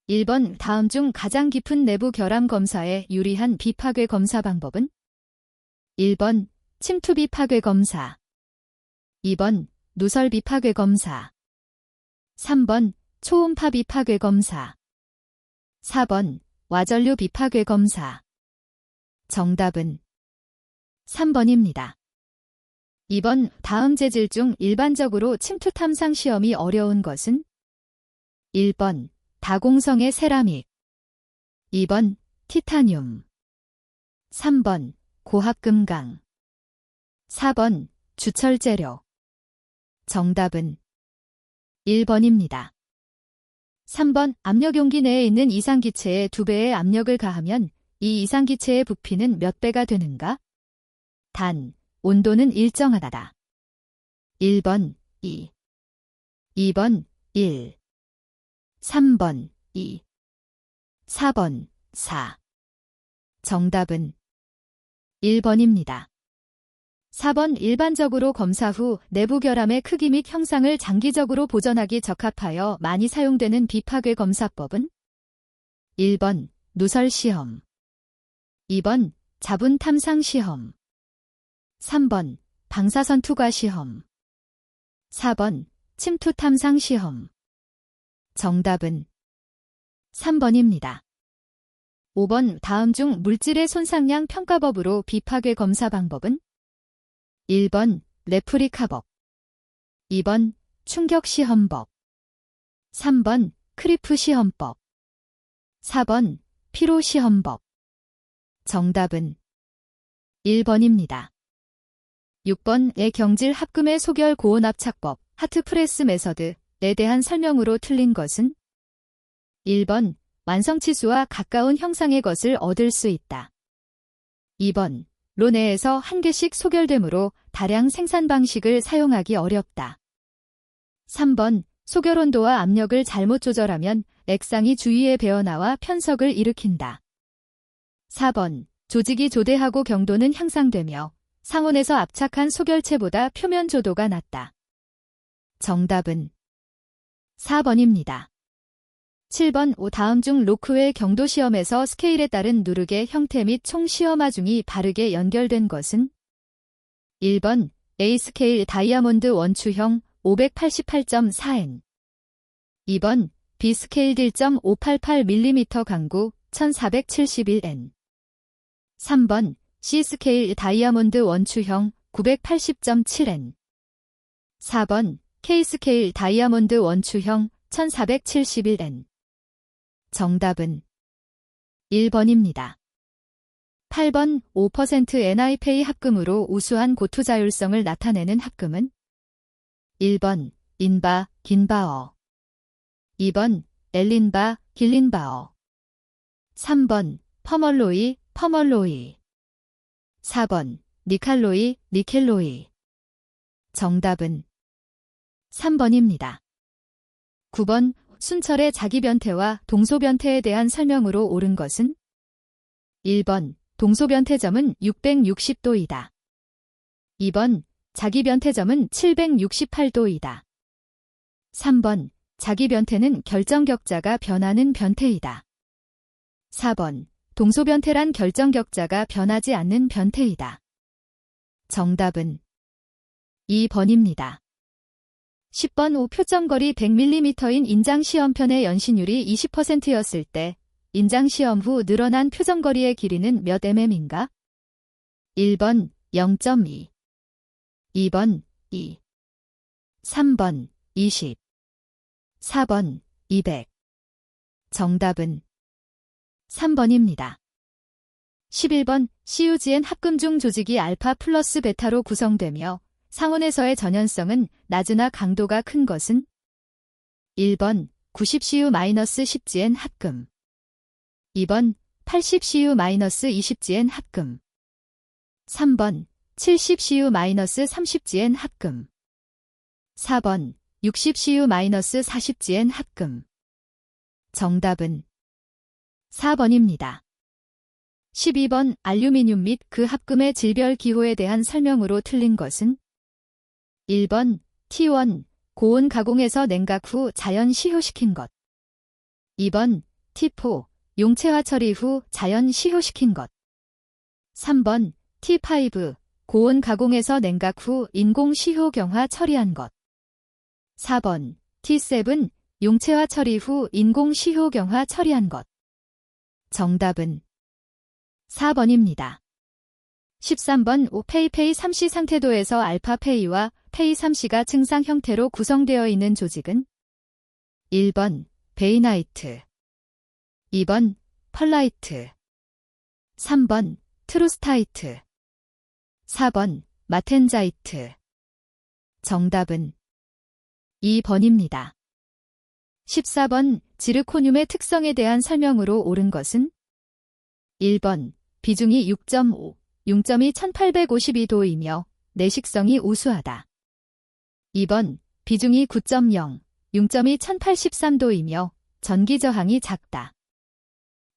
1번 다음 중 가장 깊은 내부 결함 검사에 유리한 비파괴 검사 방법은? 1번 침투 비파괴 검사, 2번 누설 비파괴 검사, 3번 초음파 비파괴 검사, 4번 와전류 비파괴 검사. 정답은 3번입니다. 2번 다음 재질 중 일반적으로 침투 탐상 시험이 어려운 것은? 1번 다공성의 세라믹, 2번 티타늄, 3번 고합금강, 4번 주철재료. 정답은 1번입니다. 3번 압력 용기 내에 있는 이상기체에 2배의 압력을 가하면 이 이상기체의 부피는 몇 배가 되는가? 단, 온도는 일정하다. 1번 2, 2번 1, 3번 2, 4번 4. 정답은 1번입니다. 4번 일반적으로 검사 후 내부 결함의 크기 및 형상을 장기적으로 보존하기 적합하여 많이 사용되는 비파괴 검사법은? 1번 누설 시험, 2번 자분 탐상 시험, 3번 방사선 투과 시험, 4번 침투 탐상 시험. 정답은 3번입니다. 5번 다음 중 물질의 손상량 평가법으로 비파괴 검사 방법은? 1번 레프리카법, 2번 충격시험법, 3번 크리프 시험법, 4번 피로시험법. 정답은 1번입니다. 6번의 경질 합금의 소결 고온 압착법, 하트프레스 메서드에 대한 설명으로 틀린 것은? 1번 완성치수와 가까운 형상의 것을 얻을 수 있다. 2번 로 내에서 한 개씩 소결되므로 다량 생산 방식을 사용하기 어렵다. 3번 소결 온도와 압력을 잘못 조절하면 액상이 주위에 배어나와 편석을 일으킨다. 4번 조직이 조대하고 경도는 향상되며 상온에서 압착한 소결체보다 표면 조도가 낮다. 정답은 4번입니다. 7번 다음 중 로크웰 경도시험에서 스케일에 따른 누르개 형태 및 총 시험하중이 바르게 연결된 것은? 1번 A스케일 다이아몬드 원추형 588.4N, 2번 B스케일 1.588mm 강구 1471N, 3번 C스케일 다이아몬드 원추형 980.7N, 4번 K스케일 다이아몬드 원추형 1471N. 정답은 1번입니다. 8번 5% NiPay 합금으로 우수한 고투자율성을 나타내는 합금은? 1번 인바, 긴바어, 2번 엘린바, 길린바어, 3번 퍼멀로이, 퍼멀로이, 4번 니칼로이, 니켈로이. 정답은 3번입니다. 9번 순철의 자기변태와 동소변태에 대한 설명으로 옳은 것은? 1번 동소변태점은 660도이다. 2번 자기변태점은 768도이다. 3번 자기변태는 결정격자가 변하는 변태이다. 4번 동소변태란 결정격자가 변하지 않는 변태이다. 정답은 2번입니다. 10번 표점거리 100mm인 인장시험편의 연신율이 20%였을 때 인장시험 후 늘어난 표점거리의 길이는 몇 mm인가? 1번 0.2, 2번 2, 3번 20, 4번 200. 정답은 3번입니다. 11번 CUGN 합금 중 조직이 알파 플러스 베타로 구성되며 상온에서의 전연성은 낮으나 강도가 큰 것은? 1번 90CU-10GN 합금, 2번 80CU-20GN 합금, 3번 70CU-30GN 합금, 4번 60CU-40GN 합금. 정답은 4번입니다. 12번 알루미늄 및 그 합금의 질별 기호에 대한 설명으로 틀린 것은? 1번 T1 고온 가공에서 냉각 후 자연 시효시킨 것, 2번 T4. 용체화 처리 후 자연 시효시킨 것. 3번 T5. 고온 가공에서 냉각 후 인공 시효경화 처리한 것. 4번 T7. 용체화 처리 후 인공 시효경화 처리한 것. 정답은 4번입니다. 13번 오페이페이 3C 상태도에서 알파페이와 페이 3C가 증상 형태로 구성되어 있는 조직은 1번 베이나이트, 2번 펄라이트, 3번 트루스타이트, 4번 마텐자이트. 정답은 2번입니다. 14번 지르코늄의 특성에 대한 설명으로 옳은 것은 1번 비중이 6.5, 융점이 1852도이며 내식성이 우수하다. 2번 비중이 9.0, 융점이 1083도이며 전기 저항이 작다.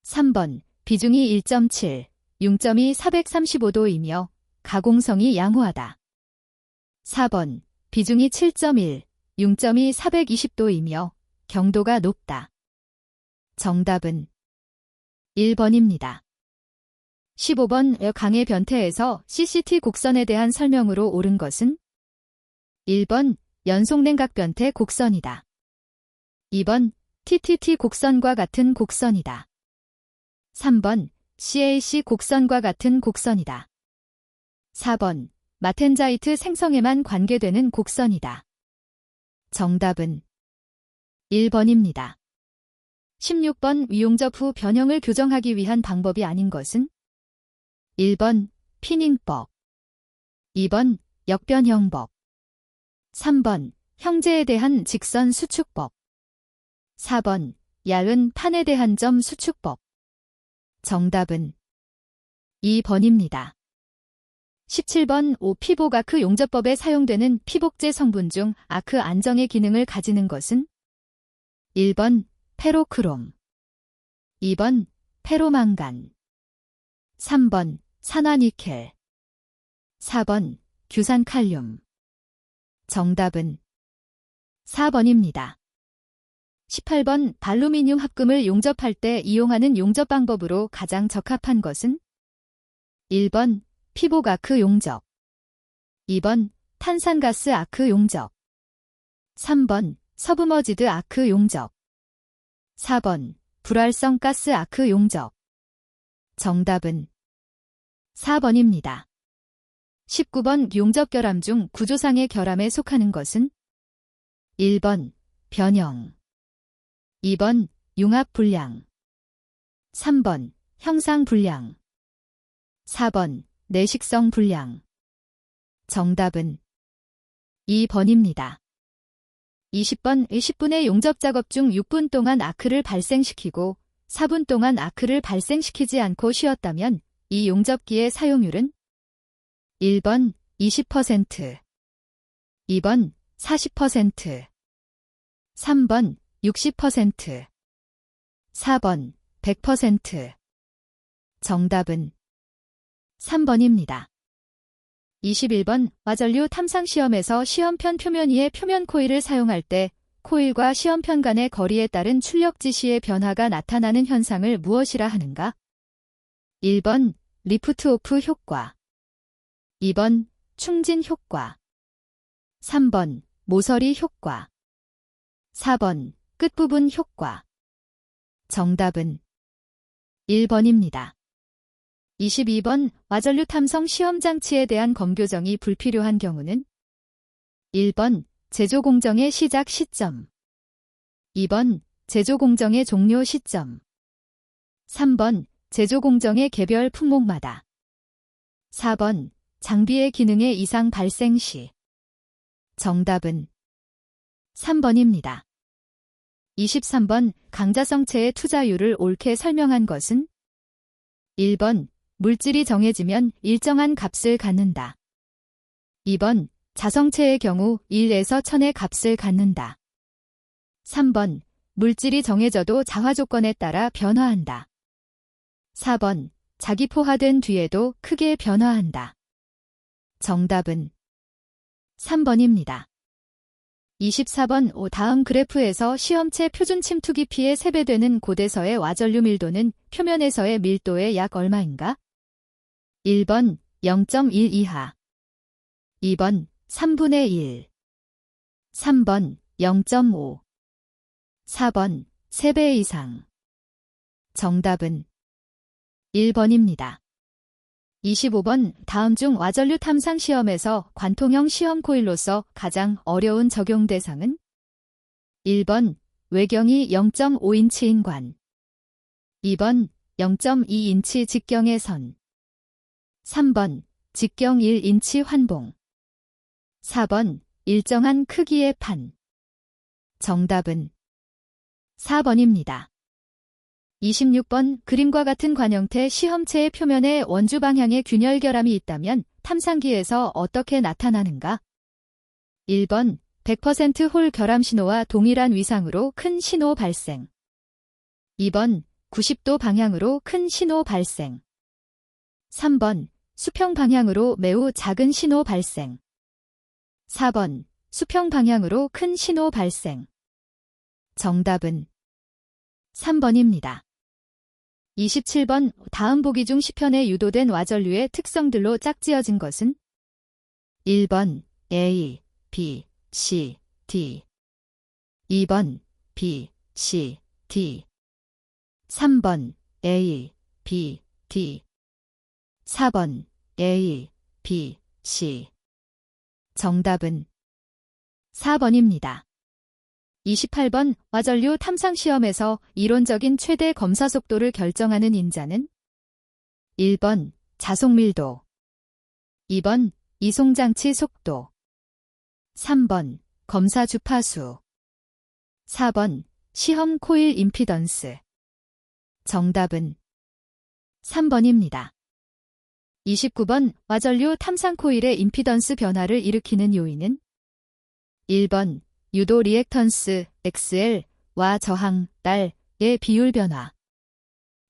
3번 비중이 1.7, 융점이 435도이며 가공성이 양호하다. 4번 비중이 7.1, 융점이 420도이며 경도가 높다. 정답은 1번입니다. 15번 강의 변태에서 CCT 곡선에 대한 설명으로 옳은 것은 1번 연속냉각 변태 곡선이다. 2번 TTT 곡선과 같은 곡선이다. 3번 CAC 곡선과 같은 곡선이다. 4번 마텐자이트 생성에만 관계되는 곡선이다. 정답은 1번입니다. 16번 위용접 후 변형을 교정하기 위한 방법이 아닌 것은 1번 피닝법, 2번 역변형법, 3번 형제에 대한 직선 수축법, 4번 얇은 판에 대한 점 수축법. 정답은 2번입니다. 17번 피복아크 용접법에 사용되는 피복제 성분 중 아크 안정의 기능을 가지는 것은 1번 페로크롬, 2번 페로망간, 3번 산화니켈, 4번 규산칼륨. 정답은 4번입니다. 18번 발루미늄 합금을 용접할 때 이용하는 용접 방법으로 가장 적합한 것은 1번 피복아크 용접, 2번 탄산가스 아크 용접, 3번 서브머지드 아크 용접, 4번 불활성 가스 아크 용접. 정답은 4번입니다. 19번 용접 결함 중 구조상의 결함에 속하는 것은 1번 변형, 2번 융합불량, 3번 형상불량, 4번 내식성 불량. 정답은 2번입니다. 20번 10분의 용접 작업 중 6분 동안 아크를 발생시키고 4분 동안 아크를 발생시키지 않고 쉬었다면 이 용접기의 사용률은 1번 20%, 2번 40%, 3번 60%, 4번 100%. 정답은 3번입니다. 21번 와전류 탐상시험에서 시험편 표면 위에 표면 코일을 사용할 때 코일과 시험편 간의 거리에 따른 출력 지시의 변화가 나타나는 현상을 무엇이라 하는가? 1번 리프트 오프 효과, 2번 충진 효과, 3번 모서리 효과, 4번 끝부분 효과. 정답은 1번입니다. 22번 와전류 탐성 시험 장치에 대한 검교정이 불필요한 경우는 1번 제조 공정의 시작 시점, 2번 제조 공정의 종료 시점, 3번 제조 공정의 개별 품목마다, 4번 장비의 기능의 이상 발생 시. 정답은 3번입니다. 23번 강자성체의 투자율을 옳게 설명한 것은 1번 물질이 정해지면 일정한 값을 갖는다. 2번 자성체의 경우 1에서 1000의 값을 갖는다. 3번 물질이 정해져도 자화 조건에 따라 변화한다. 4번 자기포화된 뒤에도 크게 변화한다. 정답은 3번입니다. 24번 다음 그래프에서 시험체 표준 침투 깊이의 3배 되는 고대서의 와전류 밀도는 표면에서의 밀도의 약 얼마인가? 1번 0.1 이하, 2번 3분의 1, 3번 0.5, 4번 3배 이상. 정답은 1번입니다. 25번 다음 중 와전류 탐상 시험에서 관통형 시험 코일로서 가장 어려운 적용 대상은? 1번 외경이 0.5인치인 관, 2번 0.2인치 직경의 선, 3번 직경 1인치 환봉, 4번 일정한 크기의 판. 정답은 4번입니다. 26번 그림과 같은 관형태 시험체의 표면에 원주 방향의 균열 결함이 있다면 탐상기에서 어떻게 나타나는가? 1번 100% 홀 결함 신호와 동일한 위상으로 큰 신호 발생, 2번 90도 방향으로 큰 신호 발생, 3번 수평 방향으로 매우 작은 신호 발생, 4번 수평 방향으로 큰 신호 발생. 정답은 3번입니다. 27번 다음 보기 중 시편에 유도된 와전류의 특성들로 짝지어진 것은? 1번 A, B, C, D, 2번 B, C, D, 3번 A, B, D, 4번 A, B, C. 정답은 4번입니다. 28번 와전류 탐상시험에서 이론적인 최대 검사 속도를 결정하는 인자는? 1번 자속밀도, 2번 이송장치 속도, 3번 검사 주파수, 4번 시험 코일 임피던스. 정답은 3번입니다. 29번 와전류 탐상 코일의 임피던스 변화를 일으키는 요인은? 1번 유도 리액턴스 XL와 저항 딸의 비율 변화,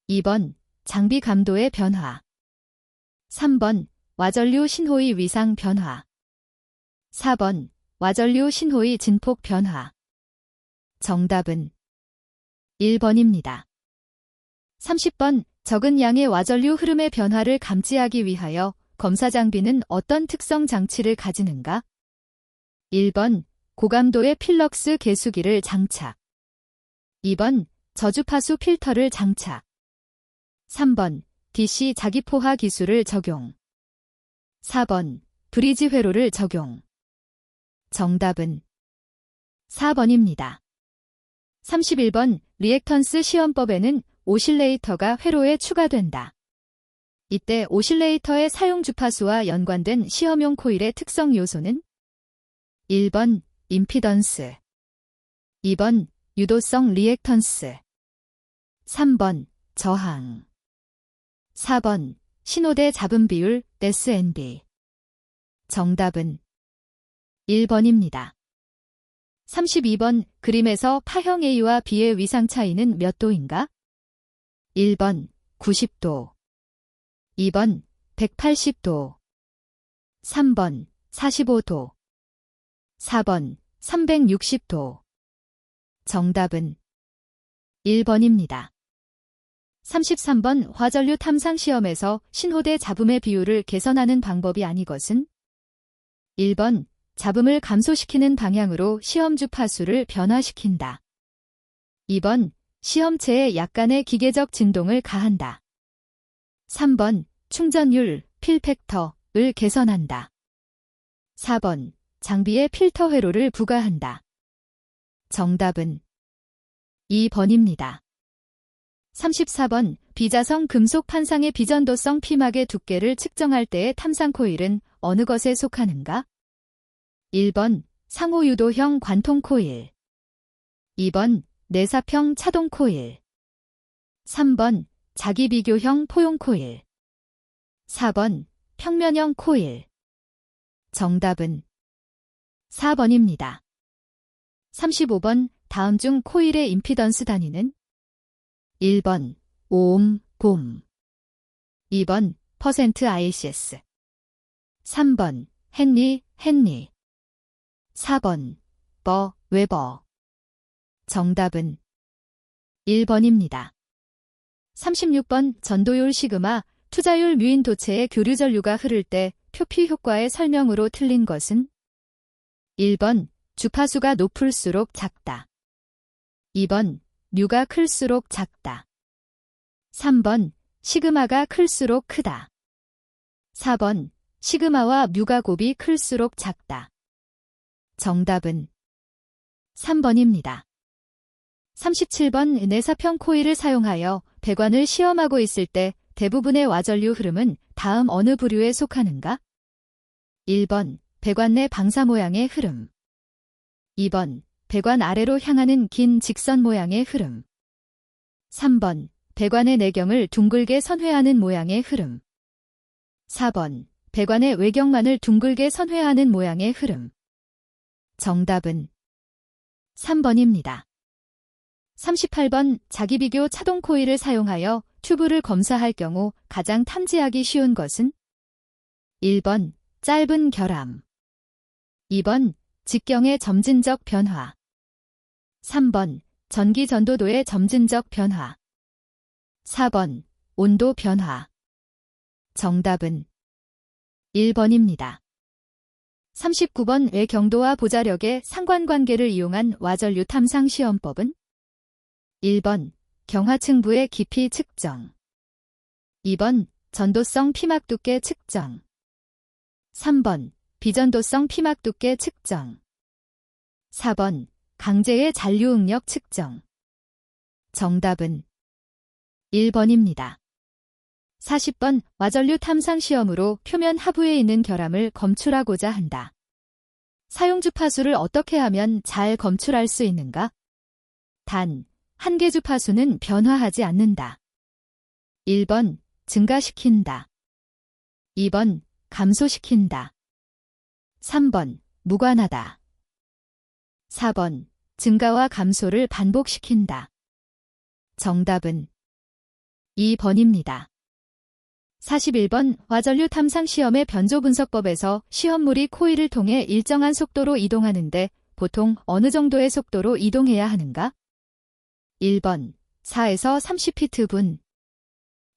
2번 장비 감도의 변화, 3번 와전류 신호의 위상 변화, 4번 와전류 신호의 진폭 변화. 정답은 1번입니다. 30번 적은 양의 와전류 흐름의 변화를 감지하기 위하여 검사 장비는 어떤 특성 장치를 가지는가? 1번 고감도의 필럭스 계수기를 장착, 2번 저주파수 필터를 장착, 3번 DC 자기포화 기술을 적용, 4번 브리지 회로를 적용. 정답은 4번입니다. 31번 리액턴스 시험법에는 오실레이터가 회로에 추가된다. 이때 오실레이터의 사용 주파수와 연관된 시험용 코일의 특성 요소는? 1번 임피던스, 2번 유도성 리액턴스, 3번 저항, 4번 신호대 잡음 비율 SNB. 정답은 1번입니다. 32번 그림에서 파형 A와 B의 위상 차이는 몇 도인가? 1번 90도, 2번 180도, 3번 45도, 4번 360도. 정답은 1번입니다. 33번 화전류 탐상 시험에서 신호대 잡음의 비율을 개선하는 방법이 아니것은? 1번 잡음을 감소시키는 방향으로 시험 주파수를 변화시킨다. 2번 시험체에 약간의 기계적 진동을 가한다. 3번 충전율 필팩터를 개선한다. 4번 장비에 필터 회로를 부과한다. 정답은 2번입니다. 34번 비자성 금속 판상의 비전도성 피막의 두께를 측정할 때의 탐상 코일은 어느 것에 속하는가? 1번 상호유도형 관통 코일, 2번 내사평 차동 코일, 3번 자기비교형 포용 코일, 4번 평면형 코일. 정답은 4번입니다. 35번 다음 중 코일의 임피던스 단위는? 1번 오hm, 봄, 2번 퍼센트 ICS, 3번 헨리, 4번 웨버. 정답은 1번입니다. 36번 전도율 시그마, 투자율 뮤인 도체의 교류 전류가 흐를 때 표피 효과의 설명으로 틀린 것은? 1번 주파수가 높을수록 작다. 2번 뮤가 클수록 작다. 3번 시그마가 클수록 크다. 4번 시그마와 뮤가 곱이 클수록 작다. 정답은 3번입니다. 37번 내사평 코일을 사용하여 배관을 시험하고 있을 때 대부분의 와전류 흐름은 다음 어느 부류에 속하는가? 1번 배관 내 방사 모양의 흐름. 2번 배관 아래로 향하는 긴 직선 모양의 흐름. 3번 배관의 내경을 둥글게 선회하는 모양의 흐름. 4번 배관의 외경만을 둥글게 선회하는 모양의 흐름. 정답은 3번입니다. 38번 자기비교 차동 코일을 사용하여 튜브를 검사할 경우 가장 탐지하기 쉬운 것은? 1번 짧은 결함. 2번 직경의 점진적 변화. 3번 전기 전도도의 점진적 변화. 4번 온도 변화. 정답은 1번입니다. 39번 외경도와 보자력의 상관관계를 이용한 와전류 탐상 시험법은? 1번 경화층부의 깊이 측정. 2번 전도성 피막 두께 측정. 3번 비전도성 피막 두께 측정. 4번 강제의 잔류 응력 측정. 정답은 1번입니다. 40번 와전류 탐상 시험으로 표면 하부에 있는 결함을 검출하고자 한다. 사용 주파수를 어떻게 하면 잘 검출할 수 있는가? 단, 한 개 주파수는 변화하지 않는다. 1번 증가시킨다. 2번 감소시킨다. 3번 무관하다. 4번 증가와 감소를 반복시킨다. 정답은 2번입니다. 41번 와전류 탐상 시험의 변조 분석법에서 시험물이 코일을 통해 일정한 속도로 이동하는데 보통 어느 정도의 속도로 이동해야 하는가? 1번 4에서 30피트분.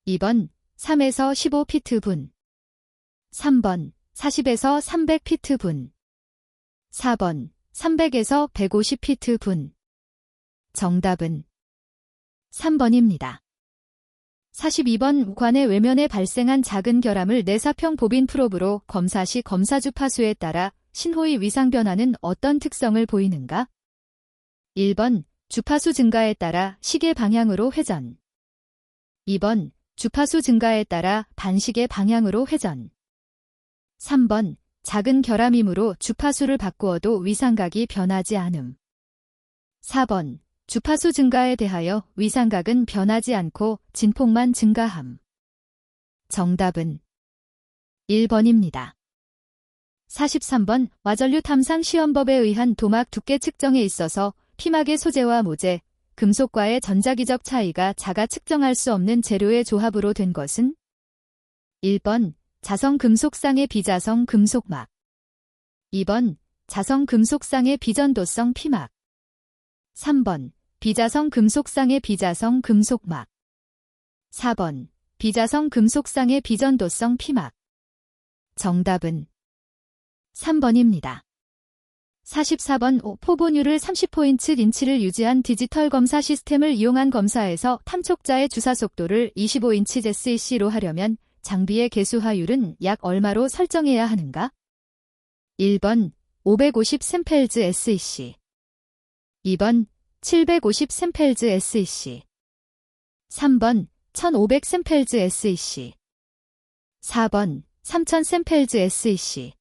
2번 3에서 15피트분. 3번 40에서 300피트분. 4번 300에서 150피트분. 정답은 3번입니다. 42번 관의 외면에 발생한 작은 결함을 내사평 보빈 프로브로 검사 시 검사 주파수에 따라 신호의 위상 변화는 어떤 특성을 보이는가? 1번 주파수 증가에 따라 시계 방향으로 회전. 2번 주파수 증가에 따라 반시계 방향으로 회전. 3번 작은 결함이므로 주파수를 바꾸어도 위상각이 변하지 않음. 4번 주파수 증가에 대하여 위상각은 변하지 않고 진폭만 증가함. 정답은 1번입니다. 43번 와전류 탐상 시험법에 의한 도막 두께 측정에 있어서 피막의 소재와 모재, 금속과의 전자기적 차이가 자가 측정할 수 없는 재료의 조합으로 된 것은? 1번 자성 금속상의 비자성 금속막. 2번 자성 금속상의 비전도성 피막. 3번 비자성 금속상의 비자성 금속막. 4번 비자성 금속상의 비전도성 피막. 정답은 3번입니다. 44번 포본율을 30인치를 유지한 디지털 검사 시스템을 이용한 검사에서 탐촉자의 주사 속도를 25인치 SEC로 하려면 장비의 개수화율은 약 얼마로 설정해야 하는가? 1번 550 샘펠즈 SEC. 2번 750 샘펠즈 SEC. 3번 1500 샘펠즈 SEC. 4번 3000 샘펠즈 SEC.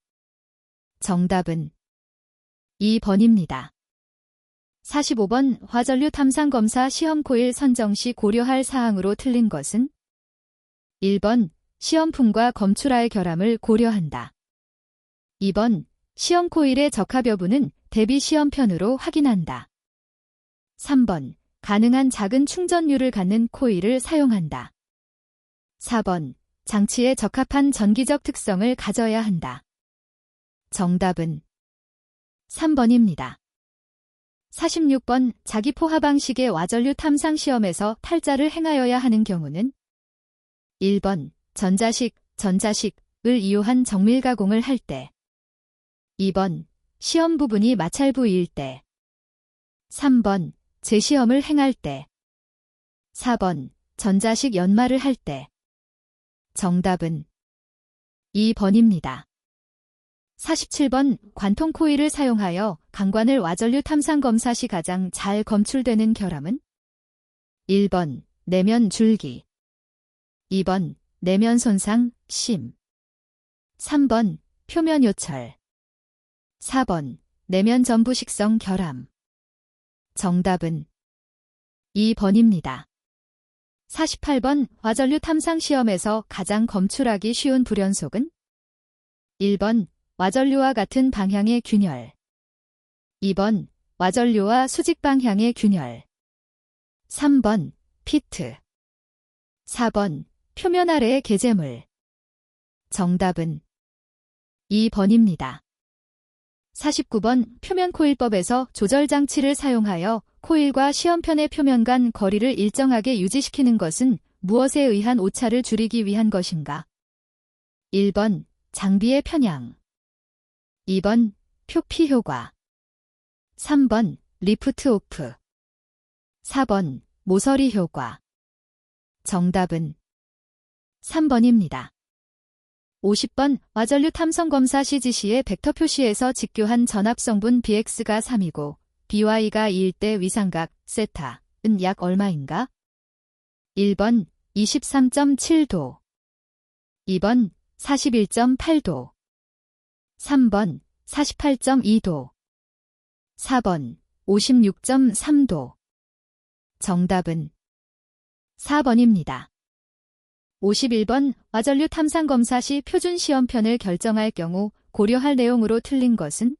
정답은 2번입니다. 45번 화전류 탐상 검사 시험 코일 선정 시 고려할 사항으로 틀린 것은? 1번 시험품과 검출할 결함을 고려한다. 2번 시험 코일의 적합 여부는 대비 시험편으로 확인한다. 3번 가능한 작은 충전율을 갖는 코일을 사용한다. 4번 장치에 적합한 전기적 특성을 가져야 한다. 정답은 3번입니다. 46번 자기포화 방식의 와전류 탐상 시험에서 탈자를 행하여야 하는 경우는 1번 전자식을 이용한 정밀 가공을 할 때 2번 시험 부분이 마찰부위일 때 3번 재시험을 행할 때 4번 전자식 연마를 할 때 정답은 2번입니다. 47번 관통 코일을 사용하여 강관을 와전류 탐상 검사 시 가장 잘 검출되는 결함은 1번 내면 줄기 2번 내면 손상 심 3번 표면 요철 4번 내면 전부 식성 결함 정답은 2번입니다. 48번 와전류 탐상 시험에서 가장 검출하기 쉬운 불연속은 1번 와전류와 같은 방향의 균열 2번 와전류와 수직 방향의 균열 3번 피트 4번 표면 아래의 게재물 정답은 2번입니다. 49번 표면 코일법에서 조절 장치를 사용하여 코일과 시험편의 표면 간 거리를 일정하게 유지시키는 것은 무엇에 의한 오차를 줄이기 위한 것인가? 1번 장비의 편향 2번 표피 효과 3번 리프트 오프 4번 모서리 효과 정답은 3번입니다. 50번 와전류 탐성 검사 시 지시의 벡터 표시에서 직교한 전압성분 BX가 3이고 BY가 2일 때 위상각 세타는 약 얼마인가? 1번 23.7도 2번 41.8도 3번 48.2도 4번 56.3도 정답은 4번입니다. 51번 와전류 탐상 검사 시 표준 시험편을 결정할 경우 고려할 내용으로 틀린 것은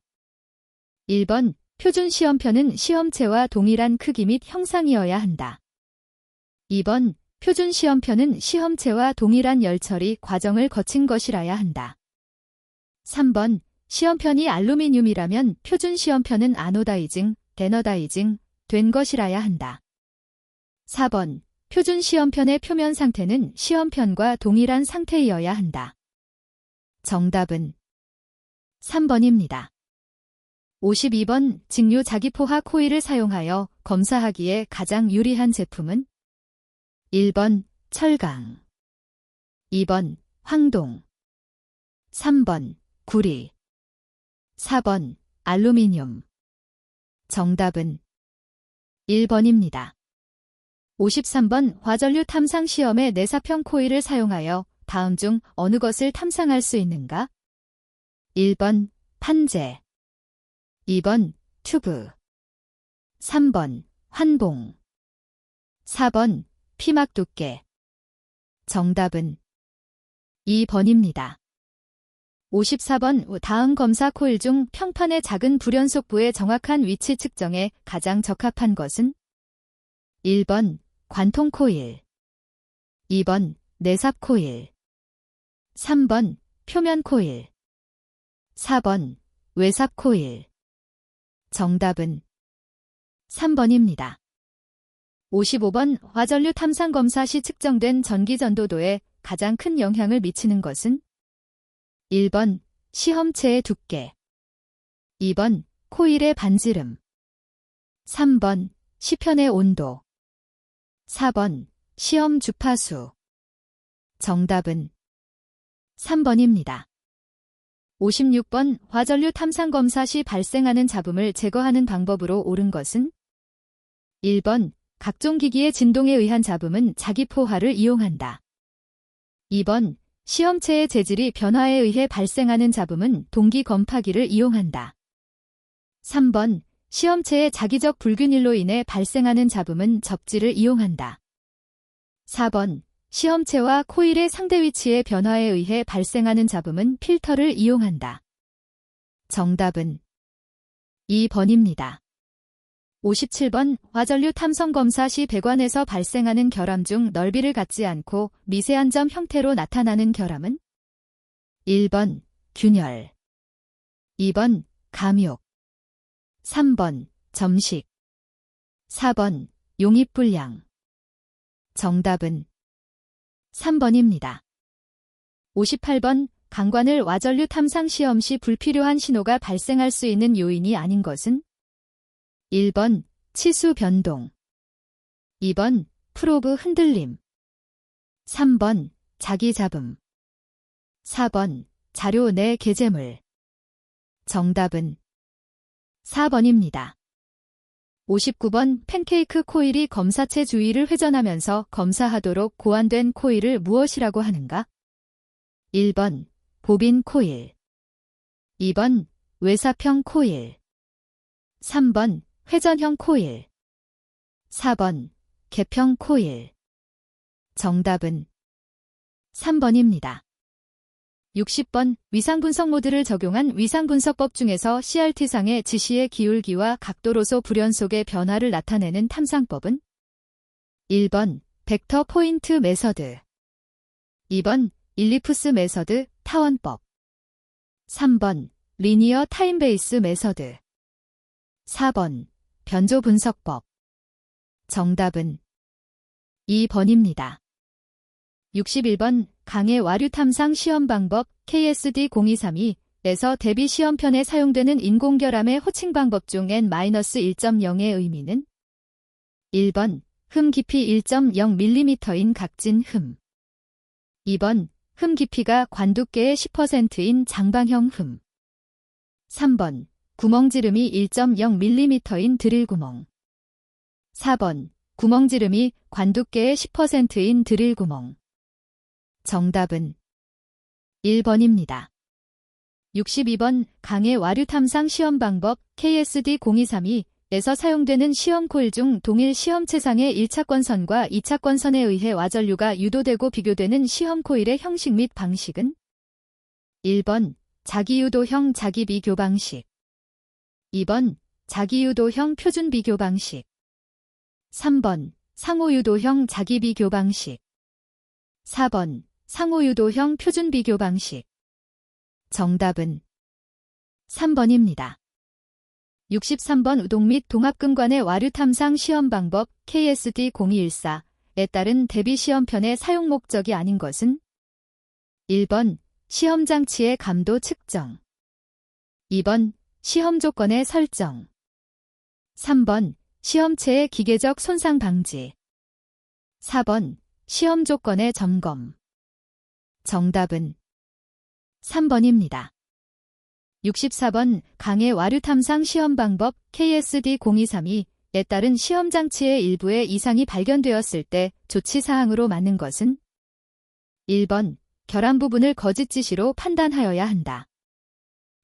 1번 표준 시험편은 시험체와 동일한 크기 및 형상이어야 한다. 2번 표준 시험편은 시험체와 동일한 열처리 과정을 거친 것이라야 한다. 3번 시험편이 알루미늄이라면 표준 시험편은 아노다이징, 데너다이징 된 것이라야 한다. 4번 표준 시험편의 표면 상태는 시험편과 동일한 상태이어야 한다. 정답은 3번입니다. 52번 직류 자기포화 코일을 사용하여 검사하기에 가장 유리한 제품은 1번 철강 2번 황동 3번 구리 4번 알루미늄 정답은 1번입니다. 53번 와전류 탐상 시험의 내사평 코일을 사용하여 다음 중 어느 것을 탐상할 수 있는가? 1번 판재 2번 튜브 3번 환봉 4번 피막 두께 정답은 2번입니다. 54번 다음 검사 코일 중 평판의 작은 불연속부의 정확한 위치 측정에 가장 적합한 것은 1번 관통 코일 2번 내삽 코일 3번 표면 코일 4번 외삽 코일 정답은 3번입니다. 55번 와전류 탐상 검사 시 측정된 전기 전도도에 가장 큰 영향을 미치는 것은 1번 시험체의 두께 2번 코일의 반지름 3번 시편의 온도 4번 시험 주파수 정답은 3번입니다. 56번 와전류 탐상 검사 시 발생하는 잡음을 제거하는 방법으로 옳은 것은 1번 각종 기기의 진동에 의한 잡음은 자기포화를 이용한다. 2번 시험체의 재질이 변화에 의해 발생하는 잡음은 동기 검파기를 이용한다. 3번 시험체의 자기적 불균일로 인해 발생하는 잡음은 접지를 이용한다. 4번 시험체와 코일의 상대 위치의 변화에 의해 발생하는 잡음은 필터를 이용한다. 정답은 2번입니다. 57번 와전류 탐성 검사 시 배관에서 발생하는 결함 중 넓이를 갖지 않고 미세한 점 형태로 나타나는 결함은 1번 균열 2번 감욕 3번 점식. 4번 용입불량. 정답은 3번입니다. 58번 강관을 와전류 탐상 시험 시 불필요한 신호가 발생할 수 있는 요인이 아닌 것은 1번 치수 변동, 2번 프로브 흔들림, 3번 자기 잡음, 4번 자료 내 게재물. 정답은 4번입니다. 59번 팬케이크 코일이 검사체 주위를 회전하면서 검사하도록 고안된 코일을 무엇이라고 하는가? 1번 보빈 코일, 2번 외사평 코일, 3번 회전형 코일, 4번 개평 코일. 정답은 3번입니다. 60번 위상분석 모드를 적용한 위상분석법 중에서 CRT상의 지시의 기울기와 각도로서 불연속의 변화를 나타내는 탐상법은 1번 벡터 포인트 메서드, 2번 일리프스 메서드 타원법, 3번 리니어 타임베이스 메서드, 4번 변조 분석법. 정답은 2번입니다. 61번 강의 와류 탐상 시험 방법 KSD0232에서 대비 시험편에 사용되는 인공결함의 호칭 방법 중 N-1.0의 의미는 1번 흠 깊이 1.0mm인 각진 흠, 2번 흠 깊이가 관두께의 10%인 장방형 흠, 3번 구멍지름이 1.0mm인 드릴구멍, 4번 구멍지름이 관두께의 10%인 드릴구멍. 정답은 1번입니다. 62번 강의 와류 탐상 시험 방법 KSD0232에서 사용되는 시험 코일 중 동일 시험체상의 1차권선과 2차권선에 의해 와전류가 유도되고 비교되는 시험 코일의 형식 및 방식은 1번 자기유도형 자기비교 방식, 2번 자기유도형 표준비교 방식, 3번 상호유도형 자기비교 방식, 4번 상호유도형 표준비교 방식. 정답은 3번입니다. 63번 우동 및 동합금관의 와류 탐상 시험 방법 KSD0214에 따른 대비 시험편의 사용 목적이 아닌 것은 1번 시험장치의 감도 측정, 2번 시험 조건의 설정, 3번 시험체의 기계적 손상 방지, 4번 시험 조건의 점검. 정답은 3번입니다. 64번 강의 와류 탐상 시험 방법 KSD0232에 따른 시험장치의 일부에 이상이 발견되었을 때 조치사항으로 맞는 것은 1번 결함 부분을 거짓 지시로 판단하여야 한다,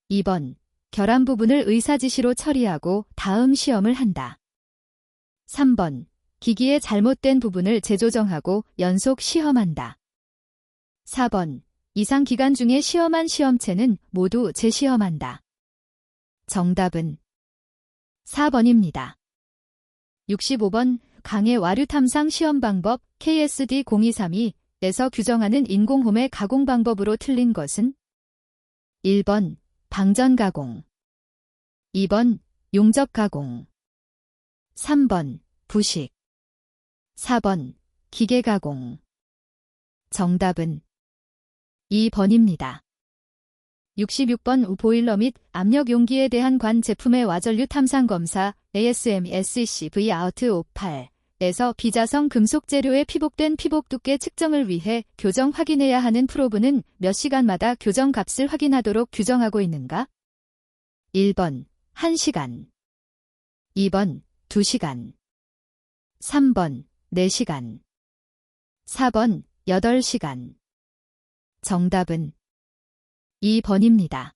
2번 결함 부분을 의사지시로 처리하고 다음 시험을 한다, 3번 기기의 잘못된 부분을 재조정하고 연속 시험한다, 4번 이상 기간 중에 시험한 시험체는 모두 재시험한다. 정답은 4번입니다. 65번 강의 와류 탐상 시험 방법 KSD0232에서 규정하는 인공홈의 가공 방법으로 틀린 것은 1번 방전 가공, 2번 용접 가공, 3번 부식, 4번 기계 가공. 정답은 2번입니다. 66번 보일러 및 압력 용기에 대한 관 제품의 와전류 탐상 검사 ASME-SEC V-OUT58에서 비자성 금속 재료의 피복된 피복 두께 측정을 위해 교정 확인해야 하는 프로브는 몇 시간마다 교정 값을 확인하도록 규정하고 있는가? 1번 1시간, 2번 2시간, 3번 4시간, 4번 8시간. 정답은 2번입니다.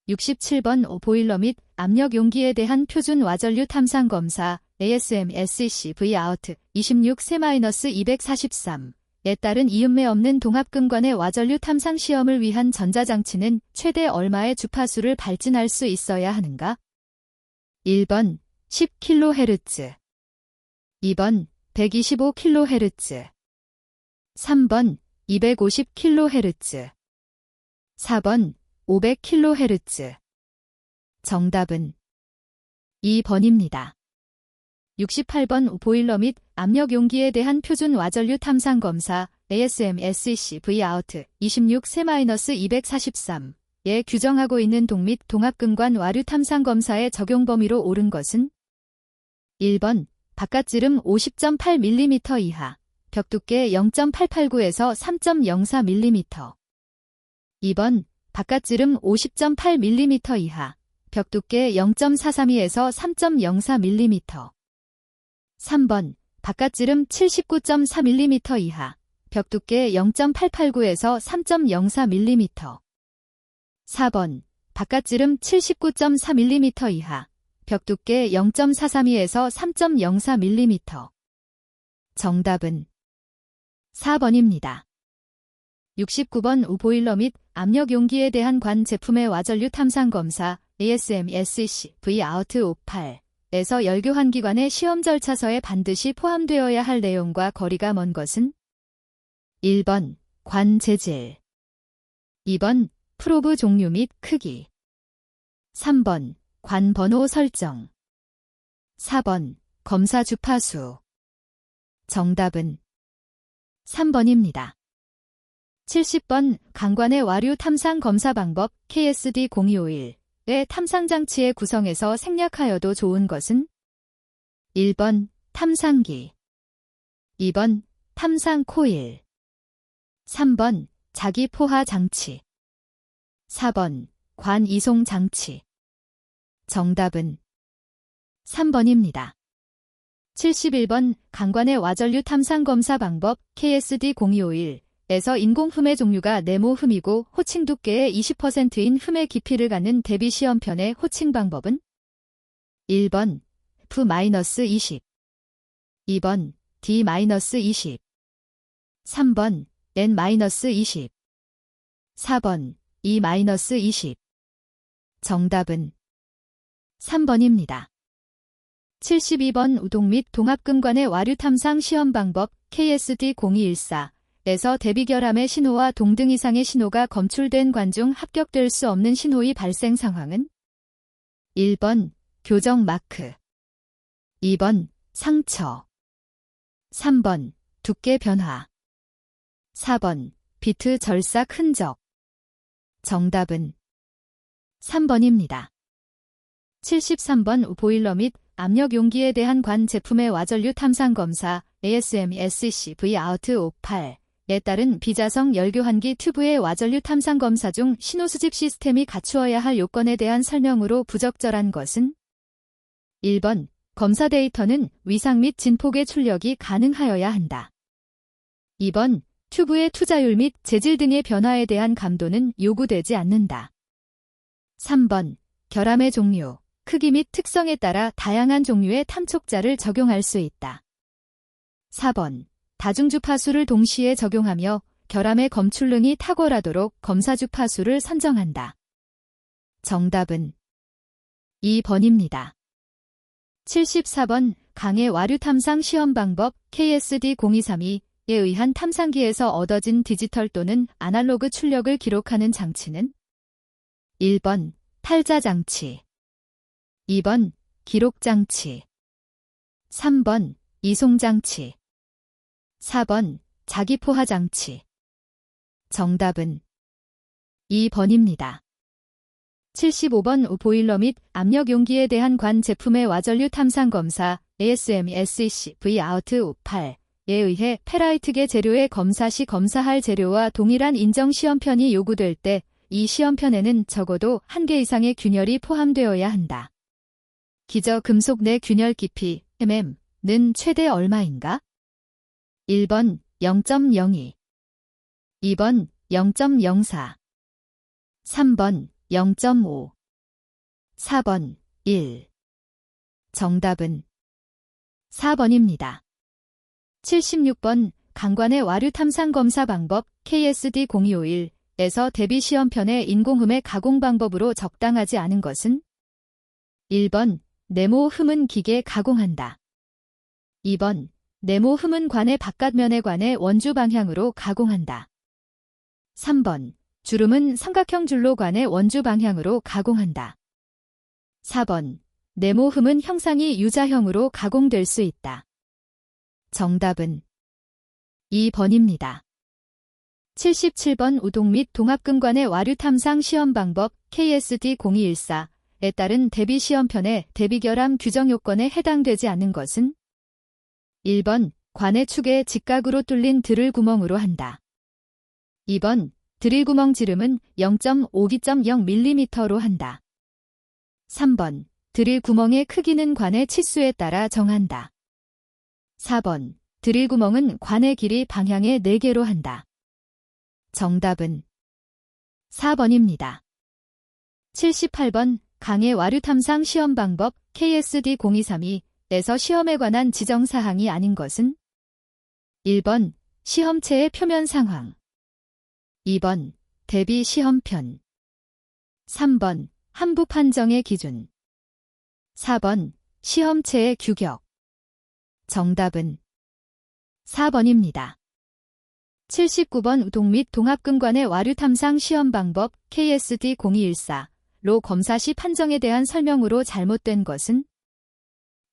67번 보일러 및 압력 용기에 대한 표준 와전류 탐상 검사 ASME-SEC V-OUT26-243에 따른 이음매 없는 동합금관의 와전류 탐상 시험을 위한 전자장치는 최대 얼마의 주파수를 발진할 수 있어야 하는가? 1번 10kHz, 2번 125kHz, 3번 250kHz, 4번 500kHz. 정답은 2번입니다. 68번 보일러 및 압력 용기에 대한 표준 와전류 탐상 검사 ASM-SEC V-OUT 26-243에 규정하고 있는 동 및 동압근관 와류 탐상 검사의 적용 범위로 옳은 것은 1번 바깥지름 50.8mm 이하, 벽 두께 0.889에서 3.04mm. 2번 바깥지름 50.8mm 이하, 벽 두께 0.432에서 3.04mm. 3번 바깥지름 79.4mm 이하, 벽 두께 0.889에서 3.04mm. 4번 바깥지름 79.4mm 이하, 벽 두께 0.432에서 3.04mm. 정답은 4번입니다. 69번 보일러 및 압력 용기에 대한 관 제품의 와전류 탐상 검사 ASM-SEC V-OUT 58에서 열교환 기관의 시험 절차서에 반드시 포함되어야 할 내용과 거리가 먼 것은 1번 관 재질, 2번 프로브 종류 및 크기, 3번 관 번호 설정, 4번 검사 주파수. 정답은 3번입니다. 70번 강관의 와류 탐상 검사 방법 KSD0251의 탐상장치의 구성에서 생략하여도 좋은 것은 1번 탐상기, 2번 탐상 코일, 3번 자기포화 장치, 4번 관 이송 장치. 정답은 3번입니다. 71번 강관의 와전류 탐상 검사 방법 KSD0251에서 인공흠의 종류가 네모흠이고 호칭 두께의 20%인 흠의 깊이를 갖는 대비 시험편의 호칭 방법은 1번 F-20, 2번 D-20, 3번 N-20, 4번 E-20. 정답은 3번입니다. 72번 우동 및 동압근관의 와류 탐상 시험 방법 KSD0214에서 대비결함의 신호와 동등 이상의 신호가 검출된 관 중 합격될 수 없는 신호의 발생 상황은 1번 교정 마크, 2번 상처, 3번 두께 변화, 4번 비트 절삭 흔적. 정답은 3번입니다. 73번 보일러 및 압력 용기에 대한 관 제품의 와전류 탐상 검사 ASM-SEC V-OUT 58에 따른 비자성 열교환기 튜브의 와전류 탐상 검사 중 신호 수집 시스템이 갖추어야 할 요건에 대한 설명으로 부적절한 것은 1번 검사 데이터는 위상 및 진폭의 출력이 가능하여야 한다. 2번 튜브의 투자율 및 재질 등의 변화에 대한 감도는 요구되지 않는다. 3번 결함의 종류, 크기 및 특성에 따라 다양한 종류의 탐촉자를 적용할 수 있다. 4번 다중주파수를 동시에 적용하며 결함의 검출능이 탁월하도록 검사주파수를 선정한다. 정답은 2번입니다. 74번 강의 와류 탐상 시험 방법 KSD0232에 의한 탐상기에서 얻어진 디지털 또는 아날로그 출력을 기록하는 장치는 1번 탈자장치, 2번 기록장치, 3번 이송장치, 4번 자기포화장치. 정답은 2번입니다. 75번 보일러 및 압력 용기에 대한 관 제품의 와전류 탐상 검사 ASM-SEC V-OUT 58에 의해 페라이트계 재료의 검사 시 검사할 재료와 동일한 인정 시험편이 요구될 때 이 시험편에는 적어도 1개 이상의 균열이 포함되어야 한다. 기저 금속 내 균열 깊이 mm는 최대 얼마인가? 1번 0.02, 2번 0.04, 3번 0.5, 4번 1. 정답은 4번입니다. 76번 강관의 와류 탐상 검사 방법 KSD0251에서 대비 시험편의 인공흠의 가공 방법으로 적당하지 않은 것은 1번 네모 흠은 기계 가공한다. 2번 네모 흠은 관의 바깥면의 관의 원주 방향으로 가공한다. 3번 주름은 삼각형 줄로 관의 원주 방향으로 가공한다. 4번 네모흠은 형상이 유자형으로 가공될 수 있다. 정답은 2번입니다. 77번 우동 및 동압근관의 와류 탐상 시험 방법 KSD0214에 따른 대비 시험편의 대비결함 규정 요건에 해당되지 않는 것은 1번 관의 축에 직각으로 뚫린 드릴 구멍으로 한다. 2번 드릴 구멍 지름은 0.5.0mm로 한다. 3번 드릴 구멍의 크기는 관의 치수에 따라 정한다. 4번 드릴 구멍은 관의 길이 방향의 4개로 한다. 정답은 4번입니다. 78번 강의 와류 탐상 시험 방법 KSD0232에서 시험에 관한 지정사항이 아닌 것은 1번 시험체의 표면 상황, 2번 대비 시험편, 3번 함부 판정의 기준, 4번 시험체의 규격. 정답은 4번입니다. 79번 우동 및 동압근관의 와류 탐상 시험 방법 KSD0214로 검사 시 판정에 대한 설명으로 잘못된 것은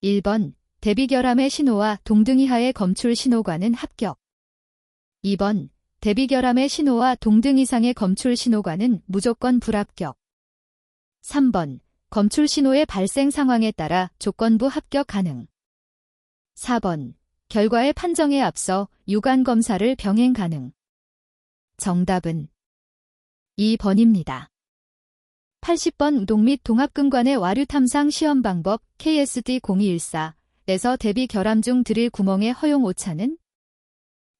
1번 대비결함의 신호와 동등이하의 검출 신호과는 합격, 2번 대비결함의 신호와 동등 이상의 검출 신호과는 무조건 불합격, 3번 검출 신호의 발생 상황에 따라 조건부 합격 가능, 4번 결과의 판정에 앞서 유관 검사를 병행 가능. 정답은 2번입니다. 80번 우동 및 동압근관의 와류 탐상 시험 방법 KSD0214에서 대비 결함 중 드릴 구멍의 허용 오차는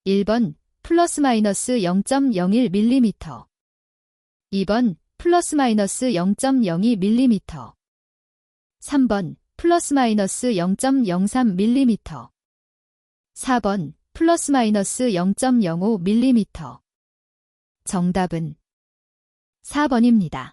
1번 플러스 마이너스 0.01mm, 2번 플러스 마이너스 0.02mm, 3번 플러스 마이너스 0.03mm, 4번 플러스 마이너스 0.05mm. 정답은 4번입니다.